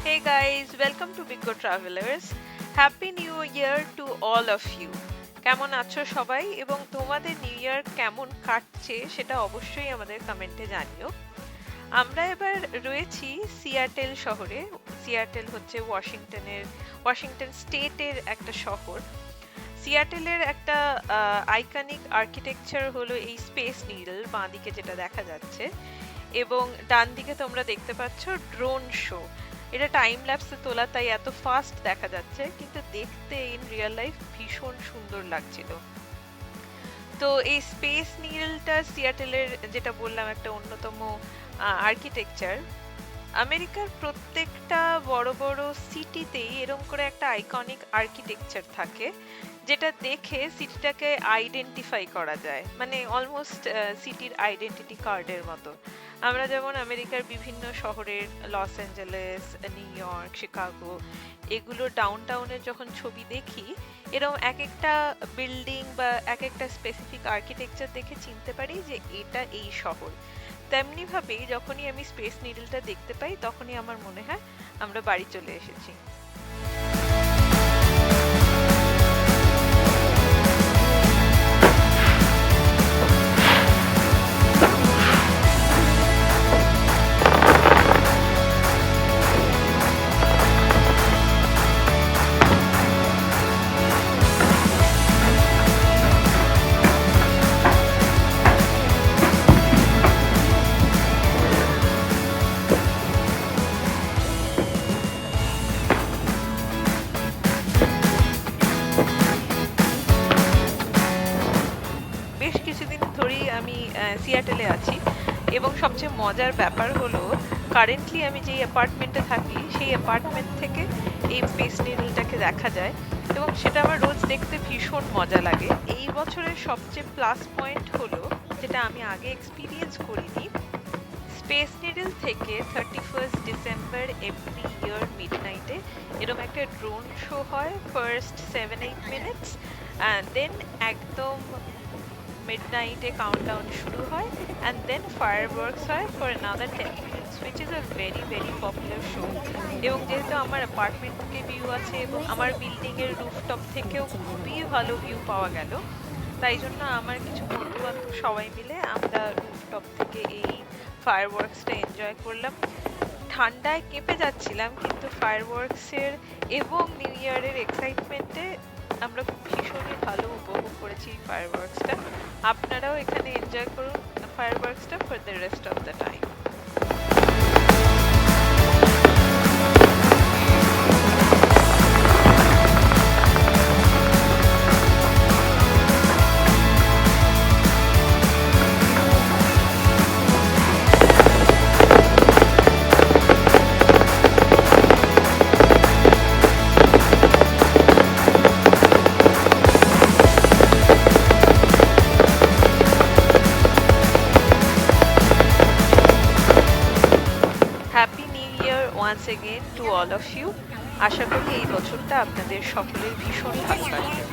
Hey guys, welcome to Big Go Travelers. Happy New Year to all of you. কেমন আছো সবাই এবং তোমাদের নিউ ইয়ার কেমন কাটছে সেটা অবশ্যই আমাদের কমেন্টে জানিও। আমরা এবার রয়েছি সিয়াটেল শহরে। সিয়াটেল হচ্ছে ওয়াশিংটন স্টেটের একটা শহর। সিয়াটেলের একটা আইকনিক আর্কিটেকচার হলো এই স্পেস নিডল, বাঁদিকে যেটা দেখা যাচ্ছে, এবং ডান দিকে তোমরা দেখতে পাচ্ছ ড্রোন শো। এটা টাইম ল্যাপসে তোলা, তাই এত ফাস্ট দেখা যাচ্ছে, কিন্তু দেখতে ইন রিয়েল লাইফ ভীষণ সুন্দর লাগছিল। তো এই স্পেস নিডলটা সিয়াটেলের, যেটা বললাম, একটা অন্যতম আর্কিটেকচার। আমেরিকার প্রত্যেকটা বড় বড় সিটিতেই এরকম করে একটা আইকনিক আর্কিটেকচার থাকে, যেটা দেখে সিটিটাকে আইডেন্টিফাই করা যায়, মানে অলমোস্ট সিটির আইডেন্টিটি কার্ডের মতো। আমরা যেমন আমেরিকার বিভিন্ন শহরের, Los Angeles, new York, Chicago, এগুলো ডাউন টাউনের যখন ছবি দেখি, এরকম এক একটা বিল্ডিং বা এক একটা স্পেসিফিক আর্কিটেকচার দেখে চিনতে পারি যে এটা এই শহর। তেমনি ভাবেই যখনই আমি স্পেস নিডলটা দেখতে পাই, তখনই আমার মনে হয় আমরা বাড়ি চলে এসেছি। বেশ কিছুদিন ধরেই আমি সিয়াটেলে আছি, এবং সবচেয়ে মজার ব্যাপার হলো কারেন্টলি আমি যেই অ্যাপার্টমেন্টে থাকি সেই অ্যাপার্টমেন্ট থেকে এই স্পেস নিডলটাকে দেখা যায়, এবং সেটা আমার রোজ দেখতে ভীষণ মজা লাগে। এই বছরের সবচেয়ে প্লাস পয়েন্ট হলো, যেটা আমি আগে এক্সপিরিয়েন্স করিনি, স্পেস নিডল থেকে 31 ডিসেম্বর এভরি ইয়ার মিডনাইটে এরকম একটা ড্রোন শো হয়, ফার্স্ট 7-8 মিনিটস, অ্যান্ড দেন একদম মিডনাইটে কাউন্টডাউন শুরু হয়, অ্যান্ড দেন ফায়ারওয়ার্কস হয় for another 10 minutes, which is a very very popular show. এবং যেহেতু আমার অ্যাপার্টমেন্ট থেকে ভিউ আছে এবং আমার বিল্ডিংয়ের রুফটপ থেকেও খুবই ভালো ভিউ পাওয়া গেল, তাই জন্য আমার কিছু বন্ধু বান্ধব সবাই মিলে আমরা রুফটপ থেকে এই ফায়ারওয়ার্কসটা এনজয় করলাম। ঠান্ডায় কেঁপে যাচ্ছিলাম, কিন্তু ফায়ারওয়ার্কসের এবং নিউ ইয়ারের এক্সাইটমেন্টে আমরা ভীষণই ভালো উপভোগ করেছি ফায়ারওয়ার্কসটা। আপনারাও এখানে এনজয় করুন ফায়ারওয়ার্কসটা for the rest of the time. Happy new year once again to all of you. আশা করি এই বছরটা আপনাদের সকলের ভীষণ ভালো কাটবে।